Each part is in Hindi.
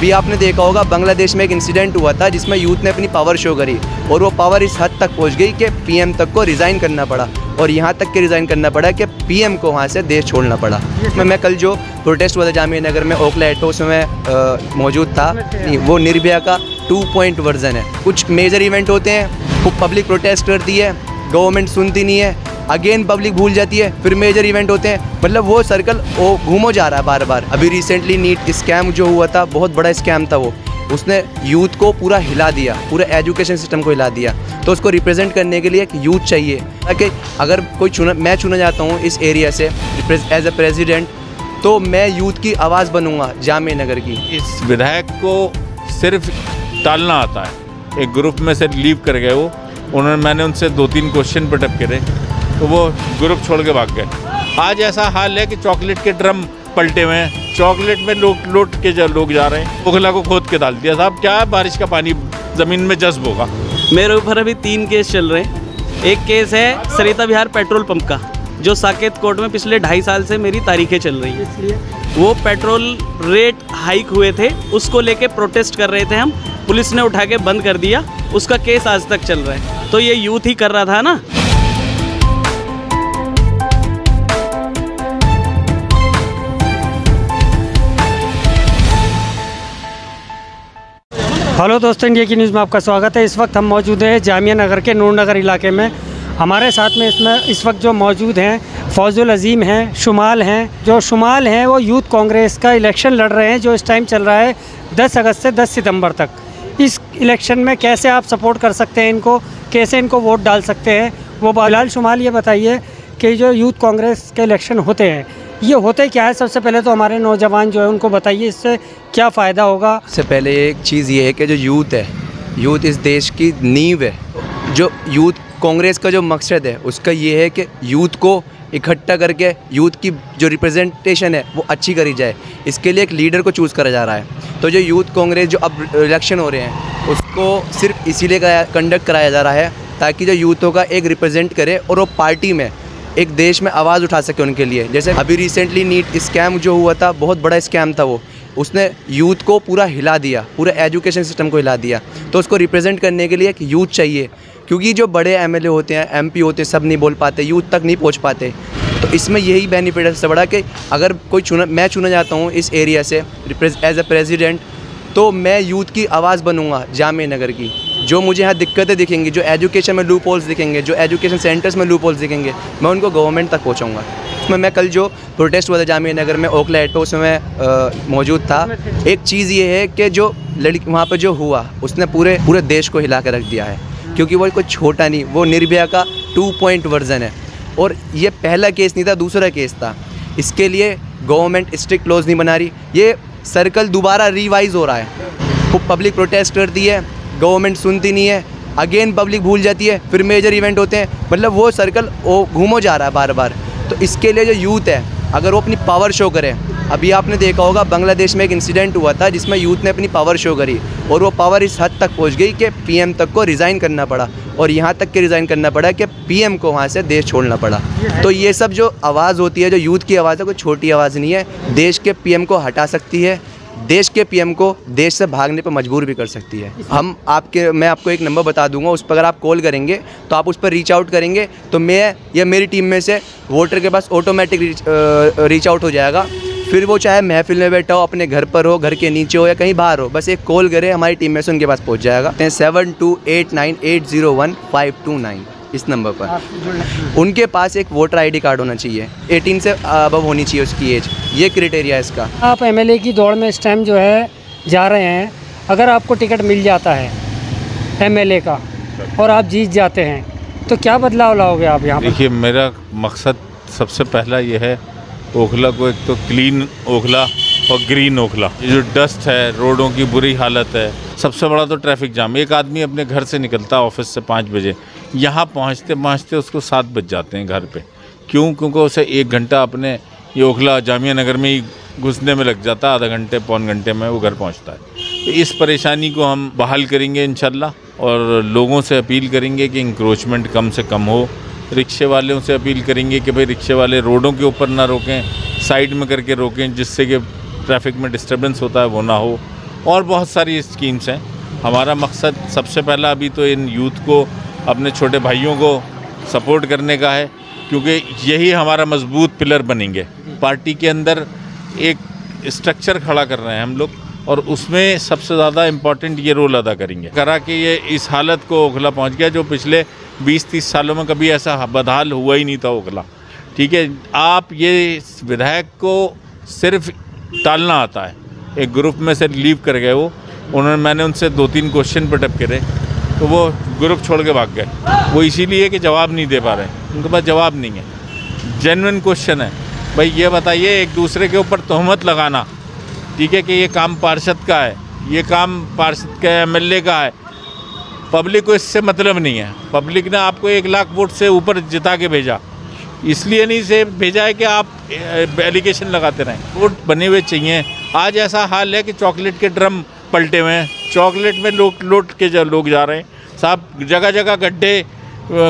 अभी आपने देखा होगा बांग्लादेश में एक इंसिडेंट हुआ था जिसमें यूथ ने अपनी पावर शो करी और वो पावर इस हद तक पहुंच गई कि पीएम तक को रिज़ाइन करना पड़ा और यहाँ तक के रिज़ाइन करना पड़ा कि पीएम को वहाँ से देश छोड़ना पड़ा। मैं कल जो प्रोटेस्ट हुआ था जामिया नगर में ओखला एटोस में मौजूद था, वो निर्भया का 2 वर्जन है। कुछ मेजर इवेंट होते हैं, वो पब्लिक प्रोटेस्ट करती है, गवर्नमेंट सुनती नहीं है, अगेन पब्लिक भूल जाती है, फिर मेजर इवेंट होते हैं, मतलब वो सर्कल वो घूमो जा रहा है बार बार। अभी रिसेंटली नीट स्कैम जो हुआ था, बहुत बड़ा स्कैम था वो, उसने यूथ को पूरा हिला दिया, पूरे एजुकेशन सिस्टम को हिला दिया। तो उसको रिप्रेजेंट करने के लिए एक यूथ चाहिए, ताकि अगर कोई मैं चुना जाता हूँ इस एरिया से एज ए प्रेसिडेंट, तो मैं यूथ की आवाज़ बनूंगा जामिया नगर की। इस विधायक को सिर्फ टालना आता है, एक ग्रुप में से लीव कर गए वो, मैंने उनसे 2-3 क्वेश्चन पुटअप करे तो वो ग्रुप छोड़ के भाग गए। आज ऐसा हाल है कि चॉकलेट के ड्रम पलटे हुए हैं, चॉकलेट में लोट के लोग जा रहे हैं। ओखला को खोद के डाल दिया साहब, क्या है, बारिश का पानी ज़मीन में जज्ब होगा। मेरे ऊपर अभी 3 केस चल रहे हैं। एक केस है सरिता विहार पेट्रोल पंप का, जो साकेत कोर्ट में पिछले 2.5 साल से मेरी तारीखें चल रही हैं। इसलिए वो पेट्रोल रेट हाइक हुए थे, उसको लेके प्रोटेस्ट कर रहे थे हम, पुलिस ने उठा के बंद कर दिया, उसका केस आज तक चल रहा है। तो ये यूथ ही कर रहा था ना। हेलो दोस्तों, इंडिया की न्यूज़ में आपका स्वागत है। इस वक्त हम मौजूद हैं जामिया नगर के नूर नगर इलाके में। हमारे साथ में इस वक्त जो मौजूद हैं फौजुल अजीम हैं, शुमाल हैं। जो शुमाल हैं वो यूथ कांग्रेस का इलेक्शन लड़ रहे हैं, जो इस टाइम चल रहा है 10 अगस्त से 10 सितंबर तक। इस इलेक्शन में कैसे आप सपोर्ट कर सकते हैं इनको, कैसे इनको वोट डाल सकते हैं, वो फिलहाल शुमाल ये बताइए कि जो यूथ कांग्रेस के इलेक्शन होते हैं ये होते क्या है। सबसे पहले तो हमारे नौजवान जो है उनको बताइए इससे क्या फ़ायदा होगा। सबसे पहले एक चीज़ ये है कि जो यूथ है, यूथ इस देश की नींव है। जो यूथ कांग्रेस का जो मकसद है उसका ये है कि यूथ को इकट्ठा करके यूथ की जो रिप्रेजेंटेशन है वो अच्छी करी जाए। इसके लिए एक लीडर को चूज़ करा जा रहा है। तो जो यूथ कांग्रेस जो अब इलेक्शन हो रहे हैं उसको सिर्फ इसीलिए कंडक्ट कराया जा रहा है ताकि जो यूथों का एक रिप्रेजेंट करे और वो पार्टी में एक देश में आवाज़ उठा सके उनके लिए। जैसे अभी रिसेंटली नीट स्कैम जो हुआ था, बहुत बड़ा स्कैम था वो, उसने यूथ को पूरा हिला दिया, पूरे एजुकेशन सिस्टम को हिला दिया। तो उसको रिप्रेजेंट करने के लिए एक यूथ चाहिए, क्योंकि जो बड़े एमएलए होते हैं, एमपी होते हैं, सब नहीं बोल पाते, यूथ तक नहीं पहुंच पाते। तो इसमें यही बेनिफिट है सबसे बड़ा कि अगर मैं चुना जाता हूँ इस एरिया से एज ए प्रेसिडेंट, तो मैं यूथ की आवाज़ बनूंगा जामिया नगर की। जो मुझे यहाँ दिक्कतें दिखेंगी, जो एजुकेशन में लूप होल्स दिखेंगे, जो एजुकेशन सेंटर्स में लूप होल्स दिखेंगे, मैं उनको गवर्नमेंट तक पहुँचाऊँगा। इसमें मैं कल जो प्रोटेस्ट हुआ था जामिया नगर में ओखला एटोस में मौजूद था। एक चीज़ ये है कि जो लड़की वहाँ पर जो हुआ उसने पूरे देश को हिला कर रख दिया है, क्योंकि वो कोई छोटा नहीं, वो निर्भया का 2 वर्जन है। और ये पहला केस नहीं था, दूसरा केस था। इसके लिए गवर्नमेंट स्ट्रिक्ट लॉज नहीं बना रही, ये सर्कल दोबारा रिवाइज हो रहा है। वो पब्लिक प्रोटेस्ट करती है, गवर्नमेंट सुनती नहीं है, अगेन पब्लिक भूल जाती है, फिर मेजर इवेंट होते हैं, मतलब वो सर्कल वो घूमो जा रहा है बार बार। तो इसके लिए जो यूथ है, अगर वो अपनी पावर शो करे, अभी आपने देखा होगा बांग्लादेश में एक इंसिडेंट हुआ था जिसमें यूथ ने अपनी पावर शो करी और वो पावर इस हद तक पहुंच गई कि पीएम तक को रिज़ाइन करना पड़ा और यहाँ तक के रिज़ाइन करना पड़ा कि पीएम को वहाँ से देश छोड़ना पड़ा। तो ये सब जो आवाज़ होती है, जो यूथ की आवाज़ है, कोई छोटी आवाज़ नहीं है। देश के पीएम को हटा सकती है, देश के पीएम को देश से भागने पर मजबूर भी कर सकती है। मैं आपको एक नंबर बता दूंगा, उस पर अगर आप कॉल करेंगे तो आप उस पर रीच आउट करेंगे तो मैं या मेरी टीम में से वोटर के पास ऑटोमेटिक रीच आउट हो जाएगा। फिर वो चाहे महफिल में बैठा हो, अपने घर पर हो, घर के नीचे हो या कहीं बाहर हो, बस एक कॉल करे, हमारी टीम में से उनके पास पहुंच जाएगा। 7289801529 इस नंबर पर। उनके पास एक वोटर आईडी कार्ड होना चाहिए, 18 से अबव होनी चाहिए उसकी एज, ये क्राइटेरिया है इसका। आप एमएलए की दौड़ में इस टाइम जो है जा रहे हैं, अगर आपको टिकट मिल जाता है एमएलए का और आप जीत जाते हैं तो क्या बदलाव लाओगे आप यहाँ पर? देखिए, मेरा मकसद सबसे पहला ये है ओखला को एक तो क्लीन ओखला और ग्रीन ओखला। ये जो डस्ट है, रोडों की बुरी हालत है, सबसे बड़ा तो ट्रैफिक जाम। एक आदमी अपने घर से निकलता है ऑफिस से 5 बजे, यहाँ पहुँचते पहुँचते उसको 7 बज जाते हैं घर पे। क्यों? क्योंकि उसे 1 घंटा अपने ये ओखला जामिया नगर में ही घुसने में लग जाता है, आधा घंटे पौन घंटे में वो घर पहुँचता है। तो इस परेशानी को हम बहाल करेंगे इंशाल्लाह, और लोगों से अपील करेंगे कि इंक्रोचमेंट कम से कम हो। रिक्शे वालों से अपील करेंगे कि भाई रिक्शे वाले रोडों के ऊपर ना रोकें, साइड में करके रोकें, जिससे कि ट्रैफिक में डिस्टर्बेंस होता है वो ना हो। और बहुत सारी स्कीम्स हैं। हमारा मकसद सबसे पहला अभी तो इन यूथ को, अपने छोटे भाइयों को सपोर्ट करने का है, क्योंकि यही हमारा मजबूत पिलर बनेंगे। पार्टी के अंदर एक स्ट्रक्चर खड़ा कर रहे हैं हम लोग, और उसमें सबसे ज़्यादा इम्पॉर्टेंट ये रोल अदा करेंगे। करा कि ये इस हालत को ओखला पहुंच गया जो पिछले 20-30 सालों में कभी ऐसा बदहाल हुआ ही नहीं था ओखला। ठीक है, आप ये विधायक को सिर्फ टालना आता है। एक ग्रुप में से लीव कर गए मैंने उनसे 2-3 क्वेश्चन पुटअप करे तो वो ग्रुप छोड़ के भाग गए। वो इसीलिए कि जवाब नहीं दे पा रहे, उनके पास जवाब नहीं है। जेन्युइन क्वेश्चन है, भाई ये बताइए, एक दूसरे के ऊपर तोहमत लगाना, ठीक है, कि ये काम पार्षद का है, ये काम पार्षद का एमएलए का है, पब्लिक को इससे मतलब नहीं है। पब्लिक ने आपको 1 लाख वोट से ऊपर जिता के भेजा, इसलिए नहीं से भेजा है कि आप एलिगेशन लगाते रहें। वोट बने हुए चाहिए। आज ऐसा हाल है कि चॉकलेट के ड्रम पलटे हुए हैं, चॉकलेट में लोट के लोग जा रहे हैं साहब। जगह जगह गड्ढे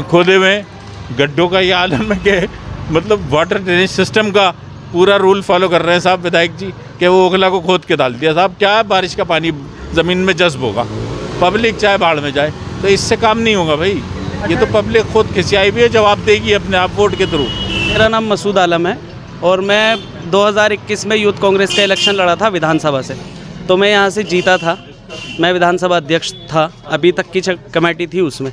खोदे हुए हैं। गड्ढों का ये आलम है कि मतलब वाटर ड्रेनेज सिस्टम का पूरा रूल फॉलो कर रहे हैं साहब विधायक जी, कि वो ओखला को खोद के डाल दिया। साहब क्या है, बारिश का पानी ज़मीन में जज्ब होगा, पब्लिक चाहे बाढ़ में जाए, तो इससे काम नहीं होगा भाई। ये तो पब्लिक खुद खिंचाई भी है, जवाब देगी अपने आप वोट के थ्रू। मेरा नाम मसूद आलम है और मैं 2021 में यूथ कांग्रेस का इलेक्शन लड़ा था विधानसभा से, तो मैं यहाँ से जीता था। मैं विधानसभा अध्यक्ष था, अभी तक की कमेटी थी उसमें।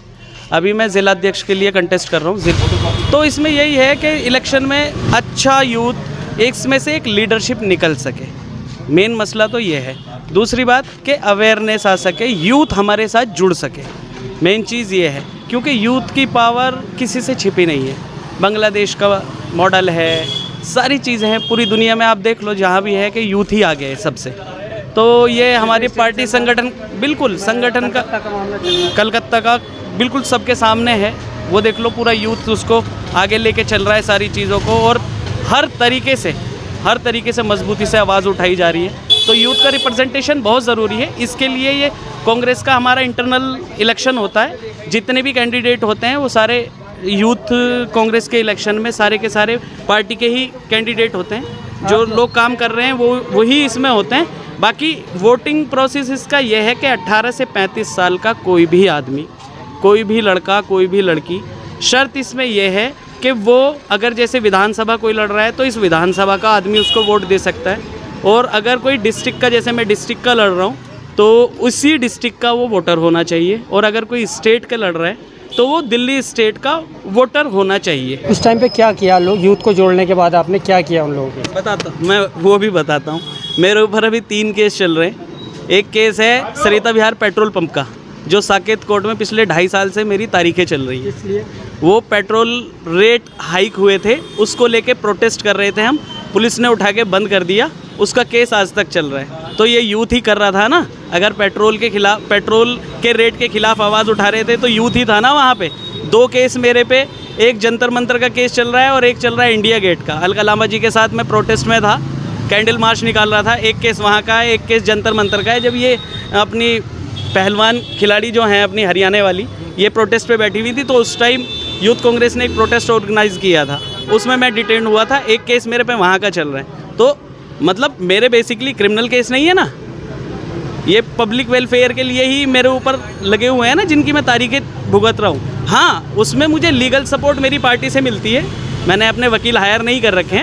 अभी मैं ज़िला अध्यक्ष के लिए कंटेस्ट कर रहा हूँ। तो इसमें यही है कि इलेक्शन में अच्छा यूथ इसमें से एक लीडरशिप निकल सके, मेन मसला तो ये है। दूसरी बात कि अवेयरनेस आ सके, यूथ हमारे साथ जुड़ सके, मेन चीज़ ये है। क्योंकि यूथ की पावर किसी से छिपी नहीं है। बांग्लादेश का मॉडल है, सारी चीज़ें हैं पूरी दुनिया में, आप देख लो जहाँ भी है कि यूथ ही आगे है सबसे। तो ये हमारी पार्टी संगठन, बिल्कुल संगठन का कलकत्ता का बिल्कुल सबके सामने है। वो देख लो, पूरा यूथ उसको आगे लेके चल रहा है सारी चीज़ों को, और हर तरीके से मजबूती से आवाज़ उठाई जा रही है। तो यूथ का रिप्रेजेंटेशन बहुत ज़रूरी है। इसके लिए ये कांग्रेस का हमारा इंटरनल इलेक्शन होता है। जितने भी कैंडिडेट होते हैं वो सारे यूथ कांग्रेस के इलेक्शन में सारे के सारे पार्टी के ही कैंडिडेट होते हैं। जो लोग काम कर रहे हैं वो वही इसमें होते हैं। बाकी वोटिंग प्रोसेस इसका यह है कि 18 से 35 साल का कोई भी आदमी, कोई भी लड़का, कोई भी लड़की, शर्त इसमें यह है कि वो अगर जैसे विधानसभा कोई लड़ रहा है तो इस विधानसभा का आदमी उसको वोट दे सकता है। और अगर कोई डिस्ट्रिक्ट का, जैसे मैं डिस्ट्रिक्ट का लड़ रहा हूँ, तो उसी डिस्ट्रिक्ट का वो वोटर होना चाहिए। और अगर कोई स्टेट का लड़ रहा है तो वो दिल्ली स्टेट का वोटर होना चाहिए। उस टाइम पे क्या किया लोग, यूथ को जोड़ने के बाद आपने क्या किया उन लोगों के? मैं वो भी बताता हूँ। मेरे ऊपर अभी 3 केस चल रहे हैं। एक केस है सरिता विहार पेट्रोल पंप का, जो साकेत कोर्ट में पिछले 2.5 साल से मेरी तारीखें चल रही हैं। इसलिए वो पेट्रोल रेट हाइक हुए थे, उसको लेके प्रोटेस्ट कर रहे थे हम, पुलिस ने उठा के बंद कर दिया। उसका केस आज तक चल रहा है। तो ये यूथ ही कर रहा था ना। अगर पेट्रोल के रेट के खिलाफ आवाज़ उठा रहे थे तो यूथ ही था ना वहाँ पे। 2 केस मेरे पे, एक जंतर मंतर का केस चल रहा है और एक चल रहा है इंडिया गेट का। अलका लांबा जी के साथ मैं प्रोटेस्ट में था, कैंडल मार्च निकाल रहा था। एक केस वहाँ का है, एक केस जंतर मंतर का है। जब ये अपनी पहलवान खिलाड़ी जो हैं अपनी हरियाणा वाली, ये प्रोटेस्ट पे बैठी हुई थी, तो उस टाइम यूथ कांग्रेस ने एक प्रोटेस्ट ऑर्गेनाइज़ किया था, उसमें मैं डिटेन हुआ था। एक केस मेरे पे वहाँ का चल रहा है। तो मतलब मेरे बेसिकली क्रिमिनल केस नहीं है ना, ये पब्लिक वेलफेयर के लिए ही मेरे ऊपर लगे हुए हैं ना, जिनकी मैं तारीखें भुगत रहा हूँ। हाँ, उसमें मुझे लीगल सपोर्ट मेरी पार्टी से मिलती है। मैंने अपने वकील हायर नहीं कर रखे हैं।